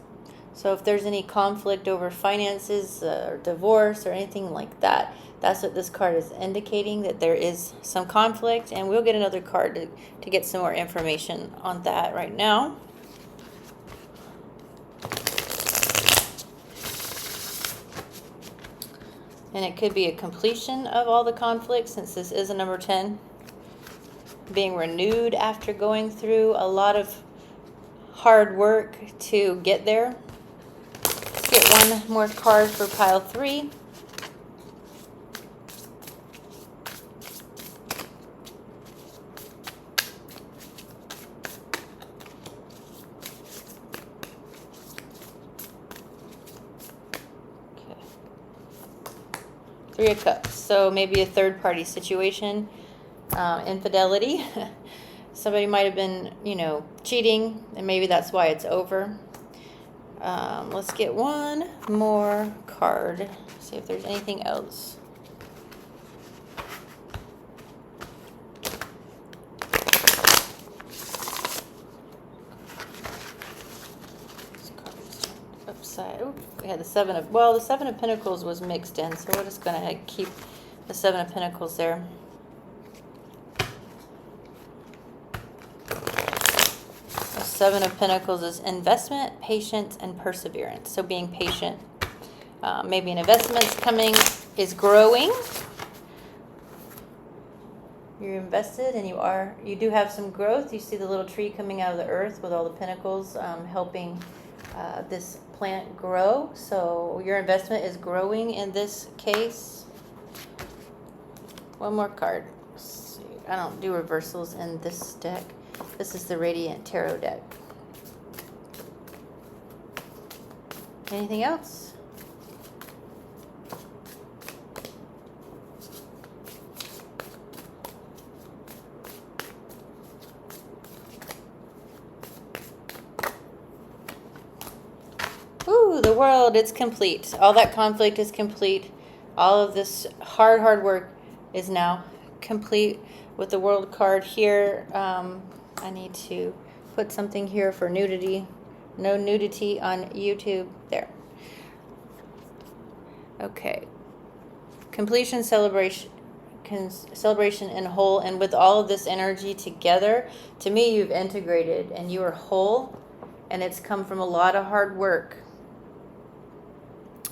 So if there's any conflict over finances or divorce or anything like that, that's what this card is indicating, that there is some conflict. And we'll get another card to get some more information on that right now. And it could be a completion of all the conflicts, since this is a number 10. Being renewed after going through a lot of hard work to get there. Let's get one more card for pile 3. Okay. 3 of Cups. So maybe a third-party situation. Infidelity. Somebody might have been, cheating, and maybe that's why it's over. Let's get one more card. See if there's anything else. This card's upside. Oh, we had the 7 of. Well, the 7 of Pentacles was mixed in, so we're just gonna keep the 7 of Pentacles there. The 7 of Pentacles is investment, patience, and perseverance. So being patient. Maybe an investment's coming, is growing. You're invested, and you do have some growth. You see the little tree coming out of the earth with all the pentacles helping this plant grow. So your investment is growing in this case. One more card. Let's see. I don't do reversals in this deck. This is the Radiant Tarot deck. Anything else? Ooh, the world, it's complete. All that conflict is complete. All of this hard work is now complete with the world card here. I need to put something here for nudity. No nudity on YouTube. There. Okay. Completion, celebration in whole. And with all of this energy together, to me, you've integrated and you are whole. And it's come from a lot of hard work.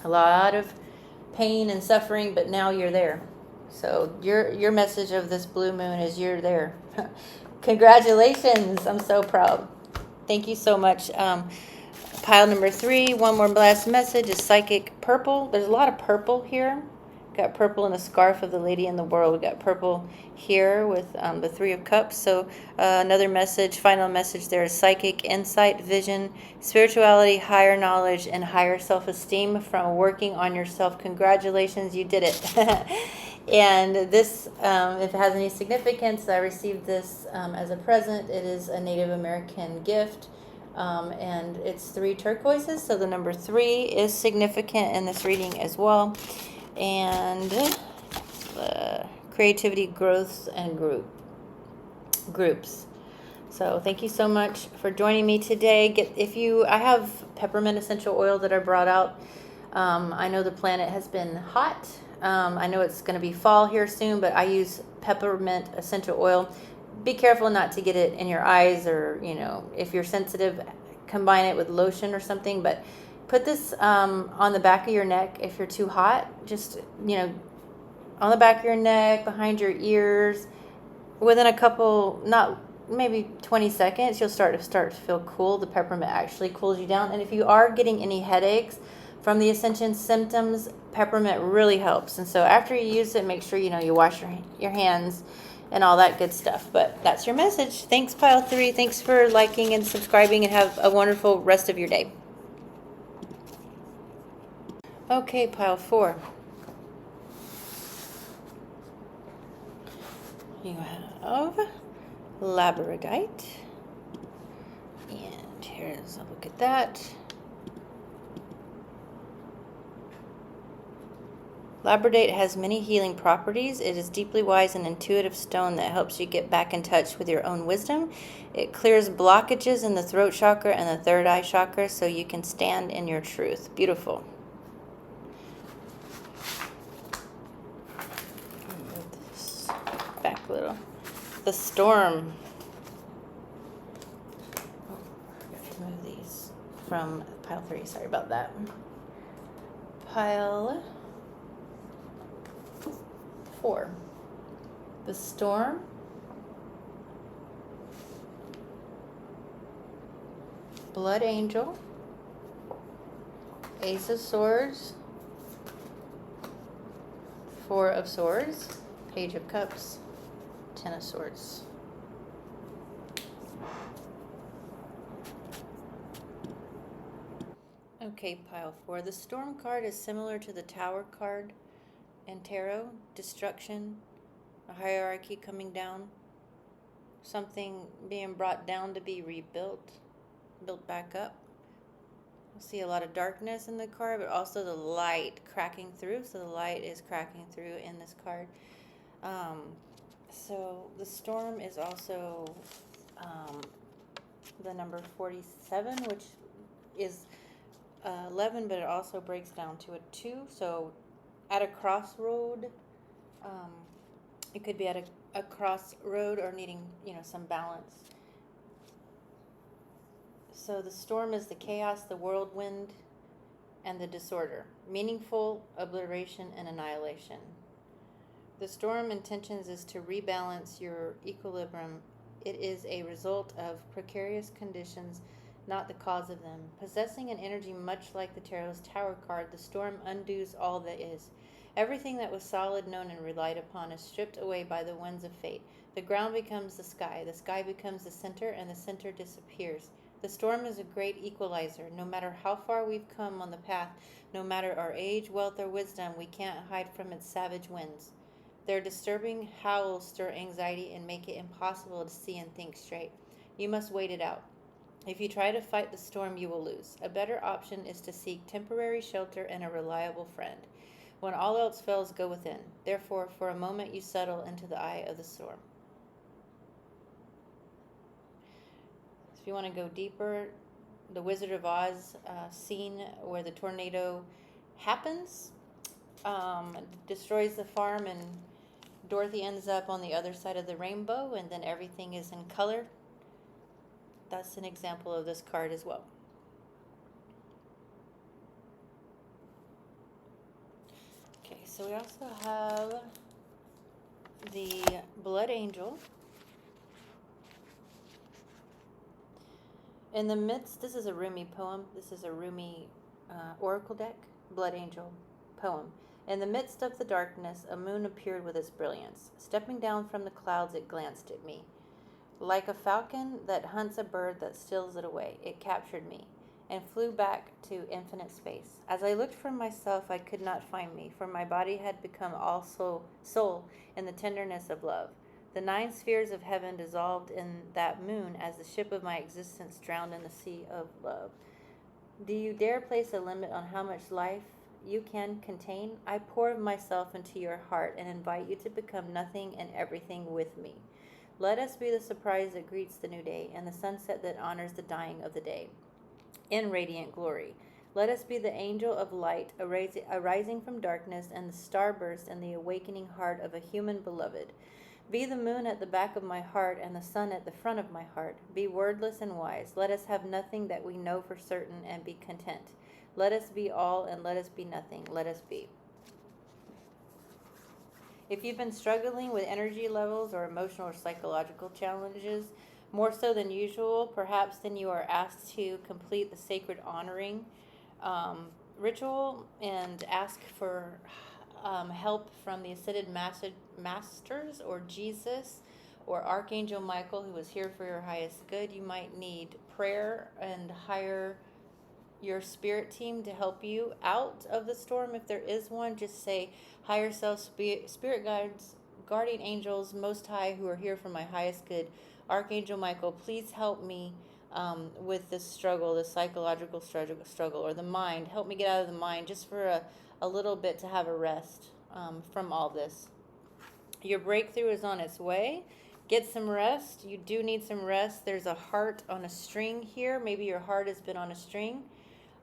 A lot of pain and suffering, but now you're there. So your message of this blue moon is you're there. Congratulations. I'm so proud. Thank you so much. Pile number 3, one more last message is psychic purple. There's a lot of purple here. Got purple in the scarf of the lady in the world. We got purple here with the 3 of Cups. So another message, final message there is psychic insight, vision, spirituality, higher knowledge, and higher self-esteem from working on yourself. Congratulations, you did it. And this, if it has any significance, I received this as a present. It is a Native American gift. And it's 3 turquoises. So the number 3 is significant in this reading as well. And creativity, growth, and groups. So thank you so much for joining me today. I have peppermint essential oil that I brought out. I know the planet has been hot. I know it's going to be fall here soon, but I use peppermint essential oil. Be careful not to get it in your eyes, or if you're sensitive, combine it with lotion or something. But put this on the back of your neck if you're too hot. Just on the back of your neck, behind your ears. Within a couple, not maybe 20 seconds, you'll start to feel cool. The peppermint actually cools you down. And if you are getting any headaches from the ascension symptoms, peppermint really helps. And so after you use it, make sure you wash your hands and all that good stuff. But that's your message. Thanks, Pile 3. Thanks for liking and subscribing, and have a wonderful rest of your day. Okay, Pile 4. You have labradorite. And here's a look at that. Labradorite has many healing properties. It is deeply wise and intuitive stone that helps you get back in touch with your own wisdom. It clears blockages in the throat chakra and the third eye chakra so you can stand in your truth. Beautiful. Move this back a little. The storm. Oh, I forgot to move these from pile 3. Sorry about that. Pile 4. The storm. Blood angel. Ace of swords. 4 of swords. Page of cups. 10 of swords. Okay, pile 4. The storm card is similar to the tower card and tarot. Destruction, a hierarchy coming down, something being brought down to be rebuilt, built back up. I see a lot of darkness in the card, but also the light cracking through. So the light is cracking through in this card. So the storm is also the number 47, which is 11, but it also breaks down to a 2. So at a crossroad, it could be at a crossroad or needing, some balance. So the storm is the chaos, the whirlwind, and the disorder. Meaningful obliteration and annihilation. The storm intentions is to rebalance your equilibrium. It is a result of precarious conditions, not the cause of them. Possessing an energy much like the tarot's tower card, the storm undoes all that is. Everything that was solid, known, and relied upon is stripped away by the winds of fate. The ground becomes the sky becomes the center, and the center disappears. The storm is a great equalizer. No matter how far we've come on the path, no matter our age, wealth, or wisdom, we can't hide from its savage winds. Their disturbing howls stir anxiety and make it impossible to see and think straight. You must wait it out. If you try to fight the storm, you will lose. A better option is to seek temporary shelter and a reliable friend. When all else fails, go within. Therefore, for a moment, you settle into the eye of the storm. So if you want to go deeper, the Wizard of Oz scene where the tornado happens, destroys the farm, and Dorothy ends up on the other side of the rainbow, and then everything is in color. That's an example of this card as well. Okay, so we also have the Blood Angel. In the midst, this is a Rumi poem. This is a Rumi oracle deck, Blood Angel poem. In the midst of the darkness, a moon appeared with its brilliance. Stepping down from the clouds, it glanced at me. Like a falcon that hunts a bird that steals it away, it captured me and flew back to infinite space. As I looked for myself, I could not find me, for my body had become all soul in the tenderness of love. The 9 spheres of heaven dissolved in that moon as the ship of my existence drowned in the sea of love. Do you dare place a limit on how much life you can contain? I pour myself into your heart and invite you to become nothing and everything with me. Let us be the surprise that greets the new day and the sunset that honors the dying of the day. In radiant glory, let us be the angel of light arising from darkness and the starburst and the awakening heart of a human beloved. Be the moon at the back of my heart and the sun at the front of my heart. Be wordless and wise. Let us have nothing that we know for certain and be content. Let us be all and let us be nothing. Let us be. If you've been struggling with energy levels or emotional or psychological challenges, more so than usual, perhaps then you are asked to complete the sacred honoring ritual and ask for help from the ascended masters or Jesus or Archangel Michael, who is here for your highest good. You might need prayer and hire your spirit team to help you out of the storm. If there is one, just say, higher self, spirit guides, guardian angels, most high, who are here for my highest good. Archangel Michael, please help me with this struggle, this psychological struggle, or the mind. Help me get out of the mind just for a little bit to have a rest from all this. Your breakthrough is on its way. Get some rest. You do need some rest. There's a heart on a string here. Maybe your heart has been on a string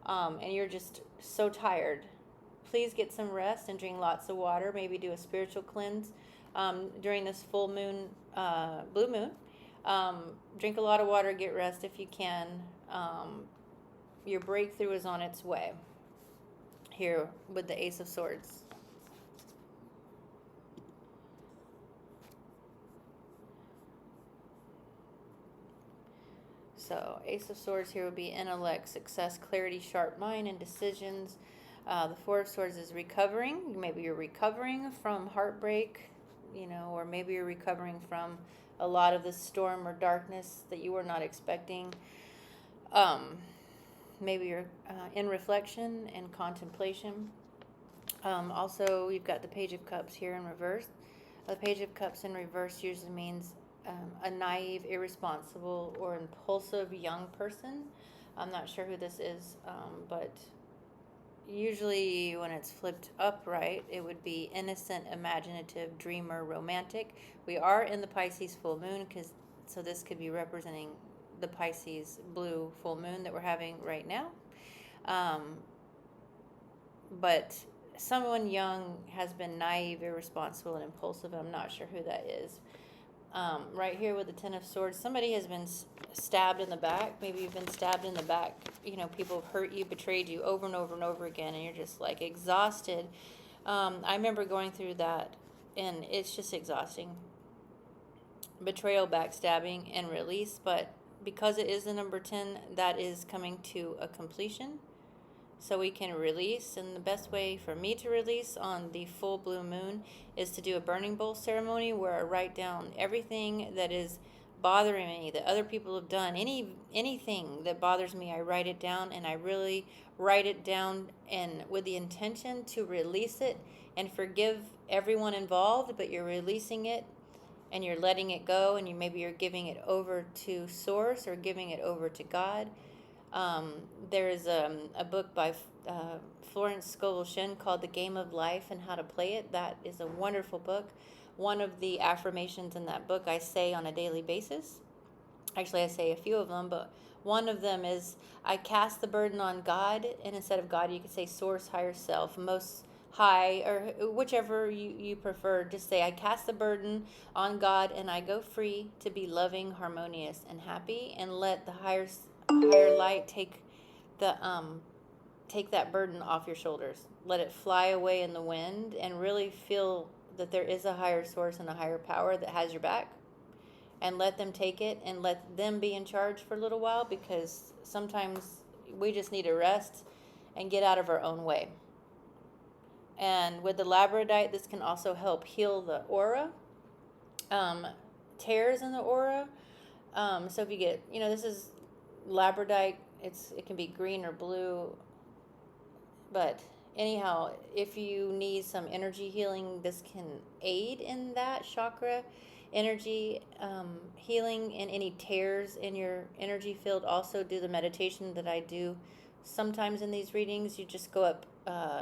and you're just so tired. Please get some rest and drink lots of water. Maybe do a spiritual cleanse during this full moon, blue moon. Drink a lot of water, get rest if you can. Your breakthrough is on its way here with the Ace of Swords. So, Ace of Swords here would be intellect, success, clarity, sharp mind, and decisions. The Four of Swords is recovering. Maybe you're recovering from heartbreak, or maybe you're recovering from a lot of the storm or darkness that you were not expecting. Maybe you're in reflection and contemplation. Also, you've got the Page of Cups here in reverse. The Page of Cups in reverse usually means a naive, irresponsible, or impulsive young person. I'm not sure who this is, but usually when it's flipped upright, it would be innocent, imaginative, dreamer, romantic. We are in the Pisces full moon, so this could be representing the Pisces blue full moon that we're having right now. But someone young has been naive, irresponsible, and impulsive. I'm not sure who that is. Right here with the Ten of Swords, somebody has been stabbed in the back. Maybe you've been stabbed in the back. People have hurt you, betrayed you over and over and over again, and you're just like exhausted. I remember going through that, and it's just exhausting. Betrayal, backstabbing, and release. But because it is the number 10, that is coming to a completion. So we can release, and the best way for me to release on the full blue moon is to do a burning bowl ceremony where I write down everything that is bothering me, that other people have done. Anything that bothers me, I write it down, and I really write it down and with the intention to release it and forgive everyone involved, but you're releasing it and you're letting it go, and maybe you're giving it over to Source or giving it over to God. There is a book by Florence Scovel Shinn called The Game of Life and How to Play It. That is a wonderful book. One of the affirmations in that book I say on a daily basis. Actually, I say a few of them, but one of them is, I cast the burden on God, and instead of God, you could say Source, higher self, most high, or whichever you prefer. Just say, I cast the burden on God, and I go free to be loving, harmonious, and happy, and let the higher light take that burden off your shoulders. Let it fly away in the wind, and really feel that there is a higher source and a higher power that has your back, and let them take it and let them be in charge for a little while, because sometimes we just need to rest and get out of our own way. And with the labradorite, this can also help heal the aura, tears in the aura. So if you get, this is labradorite, it can be green or blue, but anyhow, if you need some energy healing, this can aid in that chakra energy healing, and any tears in your energy field. Also do the meditation that I do sometimes in these readings. You just go up,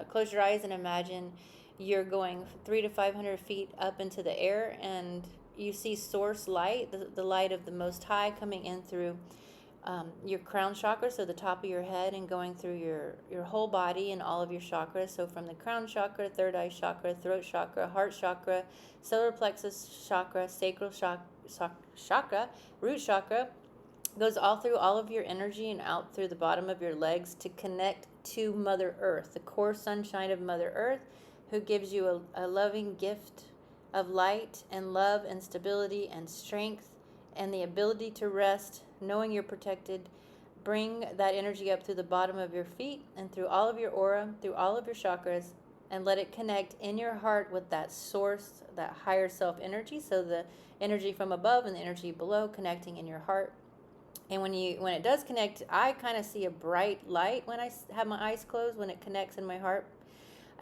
close your eyes and imagine you're going 300 to 500 feet up into the air, and you see source light, the light of the Most High, coming in through your crown chakra, so the top of your head, and going through your whole body and all of your chakras. So from the crown chakra, third eye chakra, throat chakra, heart chakra, solar plexus chakra, sacral chakra, root chakra, goes all through all of your energy and out through the bottom of your legs to connect to Mother Earth, the core sunshine of Mother Earth, who gives you a loving gift of light and love and stability and strength and the ability to rest, knowing you're protected. Bring that energy up through the bottom of your feet and through all of your aura, through all of your chakras, and let it connect in your heart with that source, that higher self energy. So the energy from above and the energy below connecting in your heart. And when it does connect, I kind of see a bright light when I have my eyes closed, when it connects in my heart.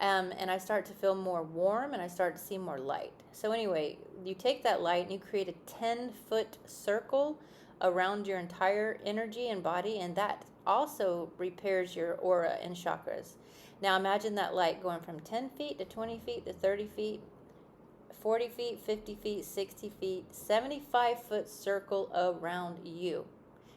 And I start to feel more warm, and I start to see more light. So anyway, you take that light and you create a 10-foot circle around your entire energy and body, and that also repairs your aura and chakras. Now imagine that light going from 10 feet to 20 feet to 30 feet, 40 feet, 50 feet, 60 feet, 75-foot circle around you.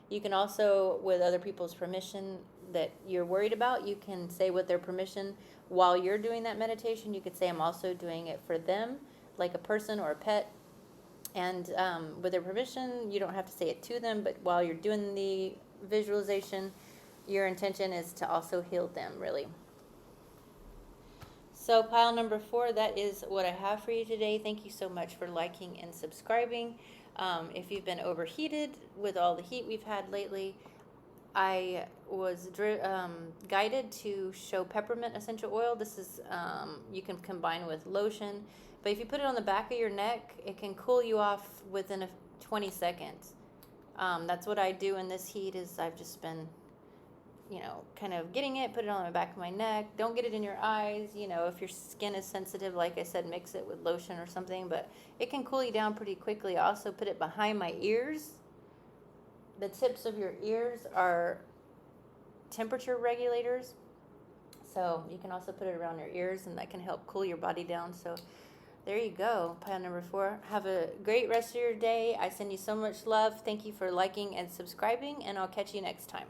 You can also, with other people's permission that you're worried about, you can say with their permission while you're doing that meditation. You could say, I'm also doing it for them, like a person or a pet. And with their permission, you don't have to say it to them, but while you're doing the visualization, your intention is to also heal them, really. So pile number 4, that is what I have for you today. Thank you so much for liking and subscribing. If you've been overheated with all the heat we've had lately, I was guided to show peppermint essential oil. This is, you can combine with lotion, but if you put it on the back of your neck, it can cool you off within 20 seconds. That's what I do in this heat, is I've just been, kind of getting it, put it on the back of my neck. Don't get it in your eyes. If your skin is sensitive, like I said, mix it with lotion or something, but it can cool you down pretty quickly. I also put it behind my ears. The tips of your ears are temperature regulators. So you can also put it around your ears, and that can help cool your body down. So there you go, pile number 4. Have a great rest of your day. I send you so much love. Thank you for liking and subscribing, and I'll catch you next time.